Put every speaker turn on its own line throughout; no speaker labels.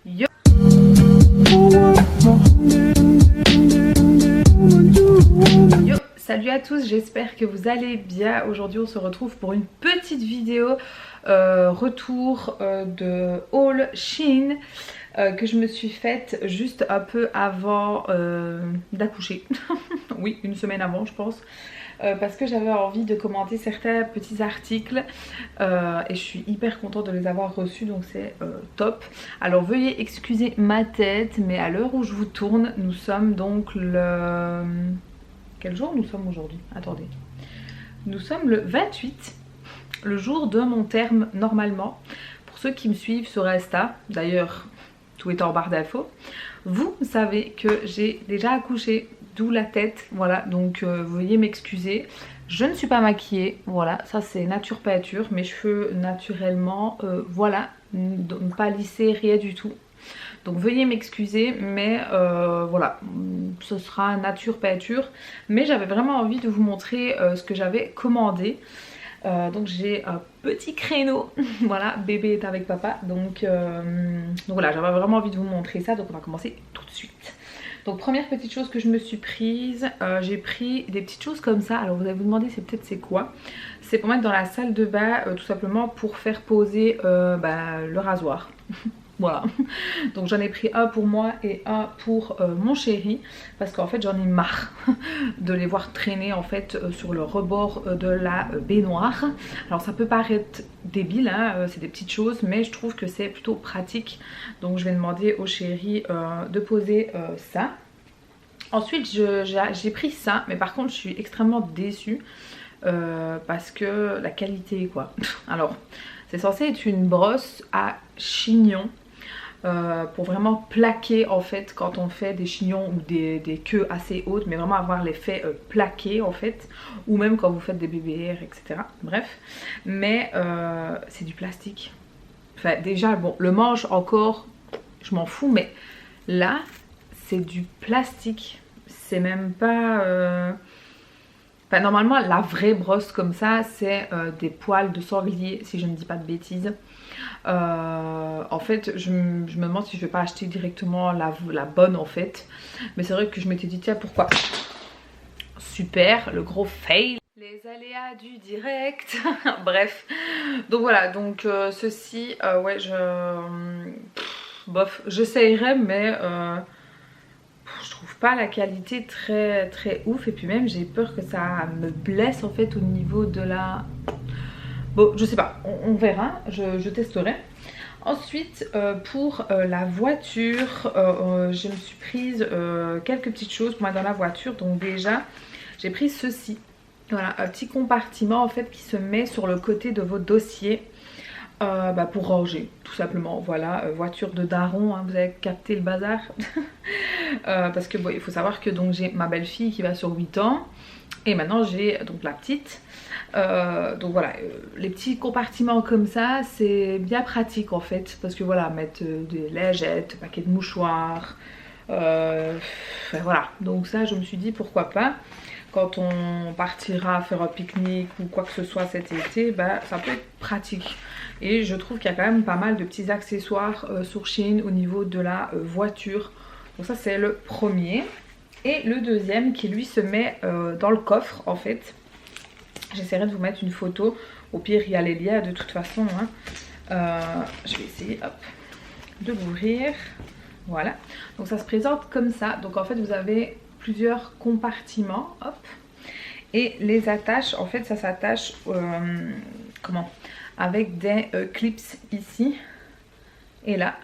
Yo, yo, salut à tous, j'espère que vous allez bien. Aujourd'hui on se retrouve pour une petite vidéo retour de haul Shein que je me suis faite juste un peu avant d'accoucher. Oui, une semaine avant je pense. Parce que j'avais envie de commenter certains petits articles et je suis hyper contente de les avoir reçus, donc c'est top. Alors veuillez excuser ma tête, mais à l'heure où je vous tourne, nous sommes donc le... Quel jour nous sommes aujourd'hui? Attendez. Nous sommes le 28, le jour de mon terme normalement. Pour ceux qui me suivent sur Insta, d'ailleurs tout est en barre d'infos, vous savez que j'ai déjà accouché. D'où la tête, voilà, donc veuillez m'excuser. Je ne suis pas maquillée, voilà, ça c'est nature peinture, mes cheveux naturellement, voilà, pas lissés, rien du tout. Donc veuillez m'excuser, mais voilà, ce sera nature peinture. Mais j'avais vraiment envie de vous montrer ce que j'avais commandé. Donc j'ai un petit créneau, voilà, bébé est avec papa, donc voilà, j'avais vraiment envie de vous montrer ça, donc on va commencer tout de suite. Donc première petite chose que je me suis prise, j'ai pris des petites choses comme ça. Alors vous allez vous demander c'est quoi. C'est pour mettre dans la salle de bain, tout simplement pour faire poser le rasoir. Voilà, donc j'en ai pris un pour moi et un pour mon chéri, parce qu'en fait j'en ai marre de les voir traîner en fait sur le rebord de la baignoire. Alors ça peut paraître débile, hein, c'est des petites choses, mais je trouve que c'est plutôt pratique. Donc je vais demander au chéri de poser ça. Ensuite j'ai pris ça, mais par contre je suis extrêmement déçue parce que la qualité quoi. Alors c'est censé être une brosse à chignon. Pour vraiment plaquer en fait quand on fait des chignons ou des queues assez hautes, mais vraiment avoir l'effet plaqué en fait, ou même quand vous faites des BBR etc. Bref, mais c'est du plastique. Enfin déjà bon, le manche encore je m'en fous, mais là c'est du plastique, c'est même pas enfin normalement la vraie brosse comme ça c'est des poils de sanglier si je ne dis pas de bêtises. En fait je me demande si je vais pas acheter directement la bonne en fait, mais c'est vrai que je m'étais dit tiens pourquoi. Super, le gros fail, les aléas du direct. Bref, donc voilà, donc ceci ouais bof, j'essayerai, mais je trouve pas la qualité très ouf, et puis même j'ai peur que ça me blesse en fait au niveau de la... Bon je sais pas, on verra, je testerai. Ensuite pour la voiture, je me suis prise quelques petites choses pour mettre dans la voiture. Donc déjà j'ai pris ceci, voilà, un petit compartiment en fait qui se met sur le côté de vos dossiers pour ranger tout simplement. Voilà, voiture de daron, hein, vous avez capté le bazar. Parce que bon, il faut savoir que donc j'ai ma belle-fille qui va sur 8 ans et maintenant j'ai donc la petite. Donc voilà, les petits compartiments comme ça c'est bien pratique en fait, parce que voilà, mettre des lingettes, paquets de mouchoirs, voilà, donc ça je me suis dit pourquoi pas quand on partira faire un pique-nique ou quoi que ce soit cet été, ça peut être pratique. Et je trouve qu'il y a quand même pas mal de petits accessoires sur Shein au niveau de la voiture. Donc ça c'est le premier. Et le deuxième qui lui se met dans le coffre en fait. J'essaierai de vous mettre une photo, au pire il y a les liens de toute façon, hein. Je vais essayer hop, de l'ouvrir, voilà. Donc ça se présente comme ça, donc en fait vous avez plusieurs compartiments, hop. Et les attaches, en fait ça s'attache avec des clips ici et là,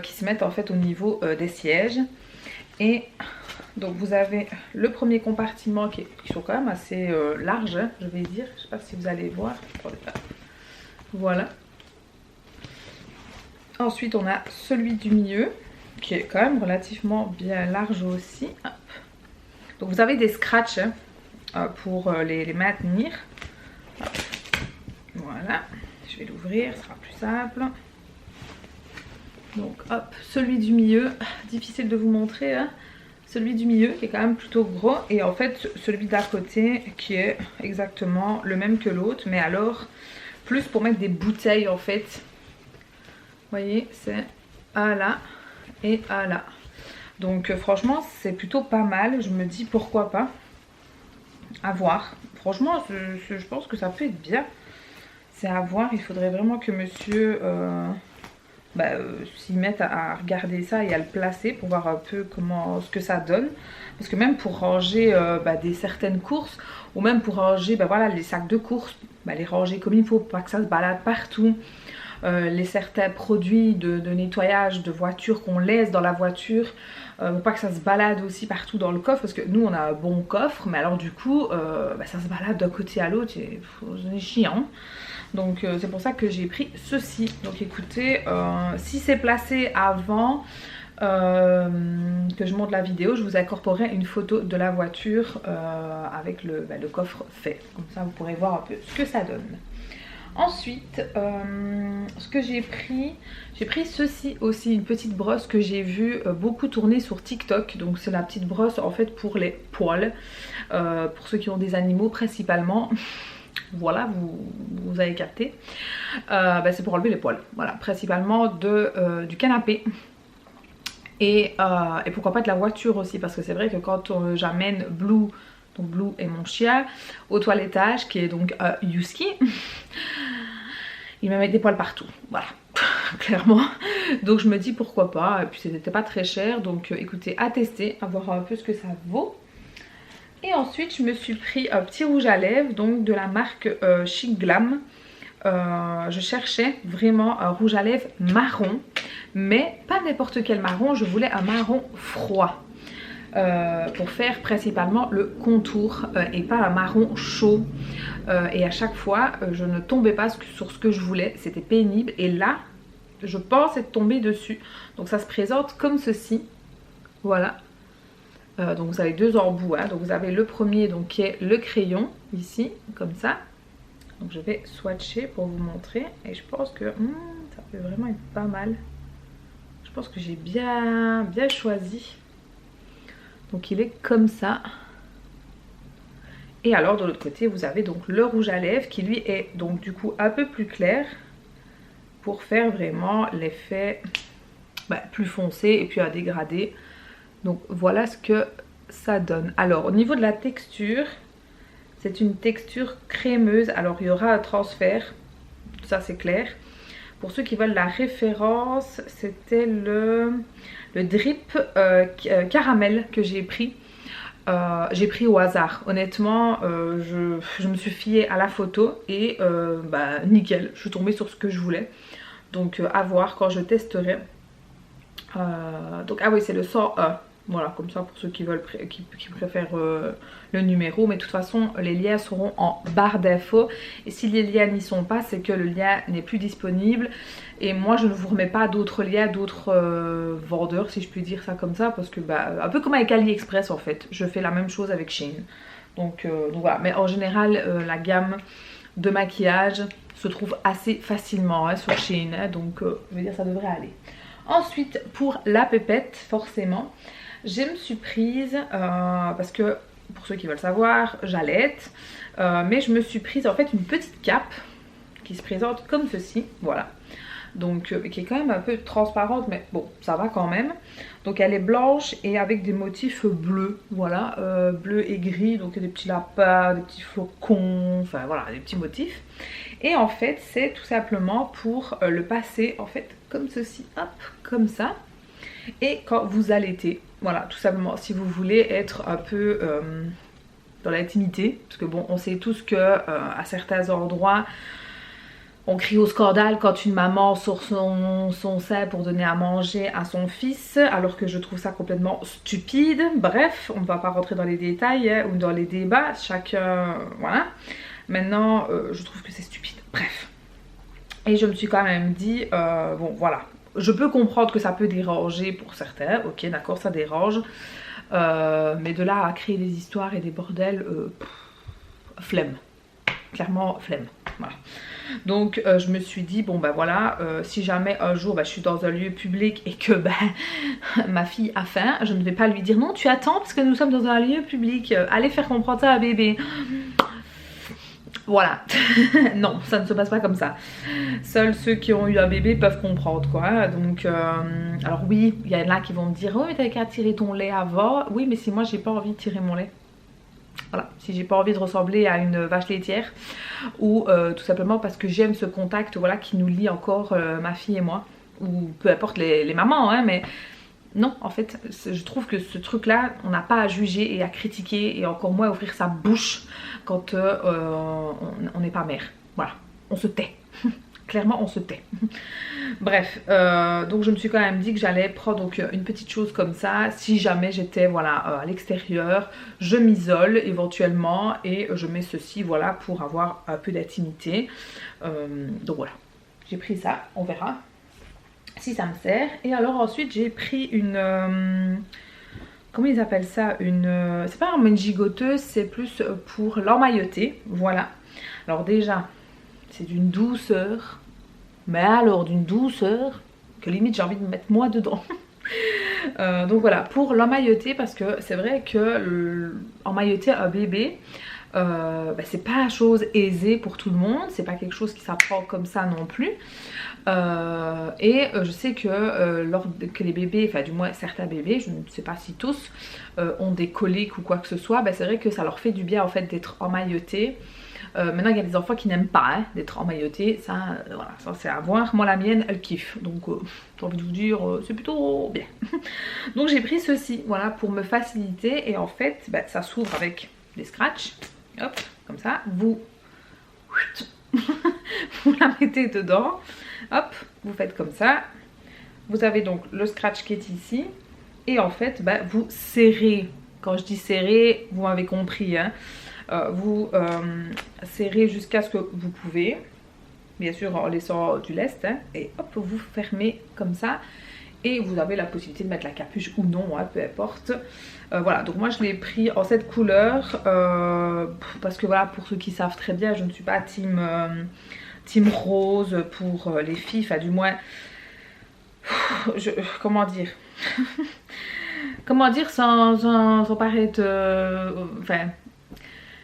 qui se mettent en fait au niveau des sièges. Et donc vous avez le premier compartiment qui sont quand même assez larges, hein, je vais dire. Je sais pas si vous allez voir. Voilà. Ensuite on a celui du milieu qui est quand même relativement bien large aussi. Hop. Donc vous avez des scratchs pour les maintenir. Hop. Voilà. Je vais l'ouvrir, ce sera plus simple. Donc hop, celui du milieu, difficile de vous montrer, hein. Celui du milieu qui est quand même plutôt gros, et en fait celui d'à côté qui est exactement le même que l'autre, mais alors plus pour mettre des bouteilles en fait. Vous voyez, c'est à là et à là. Donc franchement c'est plutôt pas mal, je me dis pourquoi pas, à voir. Franchement je pense que ça peut être bien, c'est à voir. Il faudrait vraiment que monsieur s'y mette à regarder ça et à le placer pour voir un peu ce que ça donne. Parce que même pour ranger certaines courses, ou même pour ranger voilà, les sacs de courses, les ranger comme il faut, pas que ça se balade partout. Les certains produits de nettoyage de voiture qu'on laisse dans la voiture, pour pas que ça se balade aussi partout dans le coffre, parce que nous on a un bon coffre, mais alors du coup ça se balade d'un côté à l'autre, c'est chiant. Donc c'est pour ça que j'ai pris ceci. Donc écoutez, si c'est placé avant que je monte la vidéo, je vous incorporerai une photo de la voiture avec le coffre fait. Comme ça vous pourrez voir un peu ce que ça donne. Ensuite, ce que j'ai pris ceci aussi, une petite brosse que j'ai vu beaucoup tourner sur TikTok. Donc c'est la petite brosse en fait pour les poils, pour ceux qui ont des animaux principalement. Voilà, vous avez capté. C'est pour enlever les poils, voilà, principalement du canapé. Et pourquoi pas de la voiture aussi, parce que c'est vrai que quand j'amène Blue, donc Blue est mon chien, au toilettage, qui est donc Yuski, il me met des poils partout, voilà, clairement. Donc je me dis pourquoi pas, et puis c'était pas très cher, donc écoutez, à tester, à voir un peu ce que ça vaut. Et ensuite je me suis pris un petit rouge à lèvres, donc de la marque Chic Glam. Je cherchais vraiment un rouge à lèvres marron, mais pas n'importe quel marron, je voulais un marron froid. Pour faire principalement le contour et pas un marron chaud, et à chaque fois je ne tombais pas sur ce que je voulais, c'était pénible, et là je pense être tombée dessus. Donc ça se présente comme ceci, voilà. Donc vous avez deux embouts, hein. Donc vous avez le premier donc, qui est le crayon ici comme ça. Donc je vais swatcher pour vous montrer, et je pense que ça peut vraiment être pas mal. Je pense que j'ai bien choisi. Donc il est comme ça. Et alors de l'autre côté vous avez donc le rouge à lèvres qui lui est donc du coup un peu plus clair, pour faire vraiment l'effet plus foncé et puis à dégrader. Donc voilà ce que ça donne. Alors au niveau de la texture, c'est une texture crémeuse. Alors il y aura un transfert, ça c'est clair. Pour ceux qui veulent la référence, c'était le drip caramel que j'ai pris. J'ai pris au hasard. Honnêtement, je me suis fiée à la photo et nickel, je suis tombée sur ce que je voulais. Donc à voir quand je testerai. Donc ah oui, c'est le 101. Voilà, comme ça pour ceux qui veulent qui préfèrent le numéro. Mais de toute façon, les liens seront en barre d'infos. Et si les liens n'y sont pas, c'est que le lien n'est plus disponible. Et moi, je ne vous remets pas d'autres liens, d'autres vendeurs, si je puis dire ça comme ça. Parce que, un peu comme avec AliExpress en fait. Je fais la même chose avec Shein. Donc voilà. Mais en général, la gamme de maquillage se trouve assez facilement sur Shein. Hein, donc je veux dire, ça devrait aller. Ensuite, pour la pépette, forcément, je me suis prise, parce que pour ceux qui veulent savoir, j'allaite, mais je me suis prise en fait une petite cape qui se présente comme ceci, voilà. Donc qui est quand même un peu transparente, mais bon, ça va quand même. Donc elle est blanche et avec des motifs bleus, voilà, bleu et gris, donc des petits lapins, des petits flocons, enfin voilà, des petits motifs. Et en fait, c'est tout simplement pour le passer en fait comme ceci, hop, comme ça. Et quand vous allaitez, voilà, tout simplement, si vous voulez être un peu dans l'intimité, parce que bon, on sait tous que à certains endroits, on crie au scandale quand une maman sort son sein pour donner à manger à son fils, alors que je trouve ça complètement stupide. Bref, on ne va pas rentrer dans les détails hein, ou dans les débats, chacun, voilà. Maintenant, je trouve que c'est stupide, bref. Et je me suis quand même dit, bon voilà, je peux comprendre que ça peut déranger pour certains, ok d'accord, ça dérange. Mais de là à créer des histoires et des bordels, flemme. Clairement flemme, voilà. Donc je me suis dit bon voilà, si jamais un jour je suis dans un lieu public et que ma fille a faim, je ne vais pas lui dire non tu attends parce que nous sommes dans un lieu public, allez faire comprendre ça à bébé. Voilà, non, ça ne se passe pas comme ça. Seuls ceux qui ont eu un bébé peuvent comprendre quoi. Donc, alors oui, il y en a qui vont me dire, oh mais t'avais qu'à tirer ton lait avant. Oui, mais si moi j'ai pas envie de tirer mon lait. Voilà, si j'ai pas envie de ressembler à une vache laitière, ou tout simplement parce que j'aime ce contact, voilà, qui nous lie encore, ma fille et moi, ou peu importe les mamans, hein, mais non, en fait, je trouve que ce truc-là, on n'a pas à juger et à critiquer, et encore moins à ouvrir sa bouche quand on n'est pas mère. Voilà, on se tait. Clairement, on se tait. Bref, donc je me suis quand même dit que j'allais prendre donc une petite chose comme ça. Si jamais j'étais voilà, à l'extérieur, je m'isole éventuellement et je mets ceci voilà, pour avoir un peu d'intimité. Donc voilà, j'ai pris ça, on verra si ça me sert. Et alors ensuite j'ai pris une... comment ils appellent ça, une... c'est pas une gigoteuse, c'est plus pour l'emmailloter. Voilà. Alors déjà, c'est d'une douceur. Mais alors d'une douceur que limite j'ai envie de me mettre moi dedans. Donc voilà, pour l'emmailloter, parce que c'est vrai que emmailloter un bébé, c'est pas chose aisée pour tout le monde, c'est pas quelque chose qui s'apprend comme ça non plus. Je sais que que les bébés, enfin du moins certains bébés, je ne sais pas si tous, ont des coliques ou quoi que ce soit, c'est vrai que ça leur fait du bien en fait d'être emmaillotés. Maintenant il y a des enfants qui n'aiment pas hein, d'être emmaillotés, ça, voilà, ça c'est à voir. Moi la mienne elle kiffe, donc j'ai envie de vous dire c'est plutôt bien. Donc j'ai pris ceci, voilà, pour me faciliter. Et en fait ça s'ouvre avec des scratchs, hop, comme ça, vous vous la mettez dedans, hop, vous faites comme ça. Vous avez donc le scratch qui est ici, et en fait vous serrez. Quand je dis serrer, vous m'avez compris hein. Vous serrez jusqu'à ce que vous pouvez, bien sûr en laissant du lest hein, et hop vous fermez comme ça, et vous avez la possibilité de mettre la capuche ou non hein, peu importe. Voilà, donc moi je l'ai pris en cette couleur parce que voilà, pour ceux qui savent très bien, je ne suis pas team rose pour les filles, enfin du moins comment dire comment dire sans paraître enfin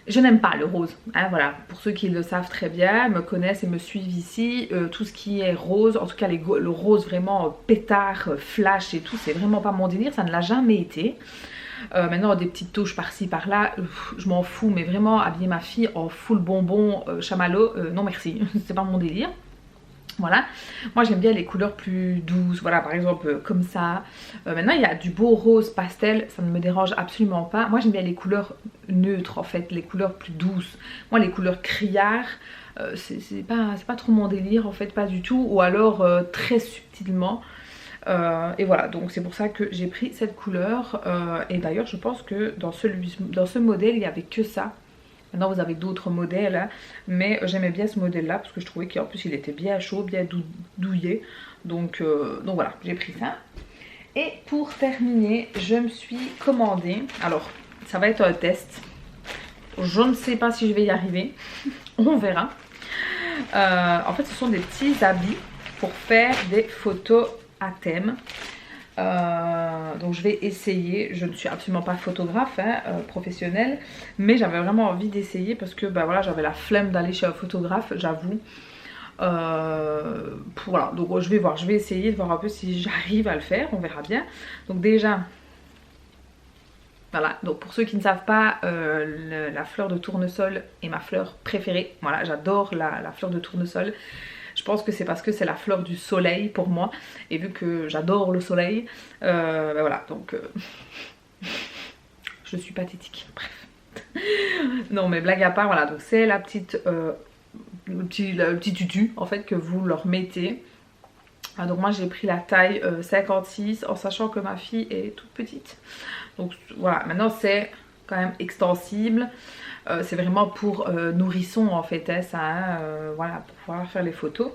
je n'aime pas le rose, hein, voilà, pour ceux qui le savent très bien, me connaissent et me suivent ici, tout ce qui est rose, en tout cas le rose vraiment pétard, flash et tout, c'est vraiment pas mon délire, ça ne l'a jamais été. Maintenant des petites touches par-ci par-là, je m'en fous, mais vraiment habiller ma fille en full bonbon, chamallow, non merci, c'est pas mon délire. Voilà, moi j'aime bien les couleurs plus douces, voilà par exemple comme ça. Maintenant il y a du beau rose pastel, ça ne me dérange absolument pas. Moi j'aime bien les couleurs neutres en fait, les couleurs plus douces. Moi les couleurs criards, c'est pas trop mon délire en fait, pas du tout. Ou alors très subtilement. Et voilà, donc c'est pour ça que j'ai pris cette couleur. Et d'ailleurs je pense que dans ce modèle il n'y avait que ça. Maintenant vous avez d'autres modèles hein, mais j'aimais bien ce modèle là parce que je trouvais qu'en plus il était bien chaud, bien douillet. Donc voilà, j'ai pris ça. Et pour terminer, je me suis commandé, alors ça va être un test, je ne sais pas si je vais y arriver, on verra. En fait ce sont des petits habits pour faire des photos à thème. Donc je vais essayer, je ne suis absolument pas photographe hein, professionnelle, mais j'avais vraiment envie d'essayer parce que voilà, j'avais la flemme d'aller chez un photographe, j'avoue. Voilà, donc je vais voir, je vais essayer de voir un peu si j'arrive à le faire, on verra bien. Donc déjà, voilà, donc pour ceux qui ne savent pas, la fleur de tournesol est ma fleur préférée. Voilà, j'adore la fleur de tournesol. Je pense que c'est parce que c'est la fleur du soleil pour moi. Et vu que j'adore le soleil, voilà, donc je suis pathétique, bref. Non mais blague à part, voilà, donc c'est la petite, le petit tutu en fait que vous leur mettez. Ah, donc moi j'ai pris la taille 56 en sachant que ma fille est toute petite. Donc voilà, maintenant c'est quand même extensible. C'est vraiment pour nourrisson en fait hein, ça, hein, voilà, pour pouvoir faire les photos.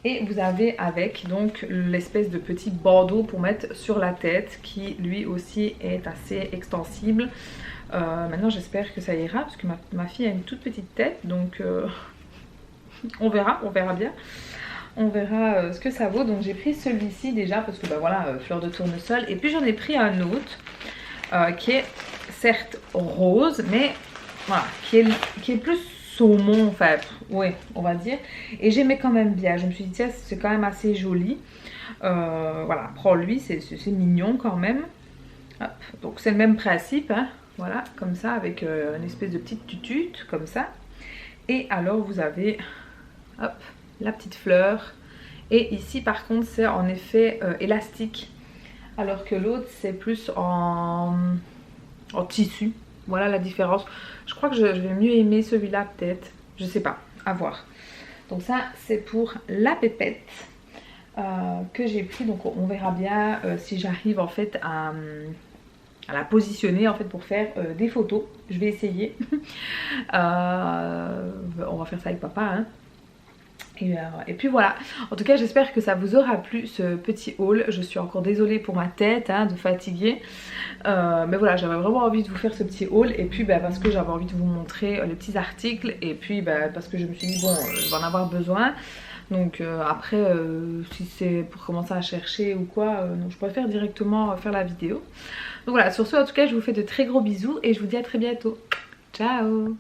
Et vous avez avec donc l'espèce de petit bandeau pour mettre sur la tête qui lui aussi est assez extensible. Maintenant j'espère que ça ira parce que ma fille a une toute petite tête, donc on verra bien. On verra ce que ça vaut. Donc j'ai pris celui-ci déjà parce que voilà, fleur de tournesol. Et puis j'en ai pris un autre qui est certes rose, mais voilà, qui est plus saumon, enfin ouais on va dire. Et j'aimais quand même bien, je me suis dit tiens c'est quand même assez joli. Voilà, prends-lui, c'est mignon quand même. Hop. Donc c'est le même principe, hein. Voilà, comme ça, avec une espèce de petite tutute, comme ça. Et alors vous avez, hop, la petite fleur. Et ici par contre c'est en effet élastique. Alors que l'autre c'est plus en tissu. Voilà la différence. Je crois que je vais mieux aimer celui-là peut-être. Je sais pas, à voir. Donc ça c'est pour la pépette que j'ai pris. Donc on verra bien si j'arrive en fait à la positionner en fait pour faire des photos. Je vais essayer. On va faire ça avec papa hein. Et puis voilà, en tout cas j'espère que ça vous aura plu ce petit haul. Je suis encore désolée pour ma tête hein, de fatiguée, mais voilà j'avais vraiment envie de vous faire ce petit haul. Et puis parce que j'avais envie de vous montrer les petits articles. Et puis parce que je me suis dit bon je vais en avoir besoin. Donc après si c'est pour commencer à chercher ou quoi, donc je préfère directement faire la vidéo. Donc voilà, sur ce en tout cas je vous fais de très gros bisous et je vous dis à très bientôt. Ciao.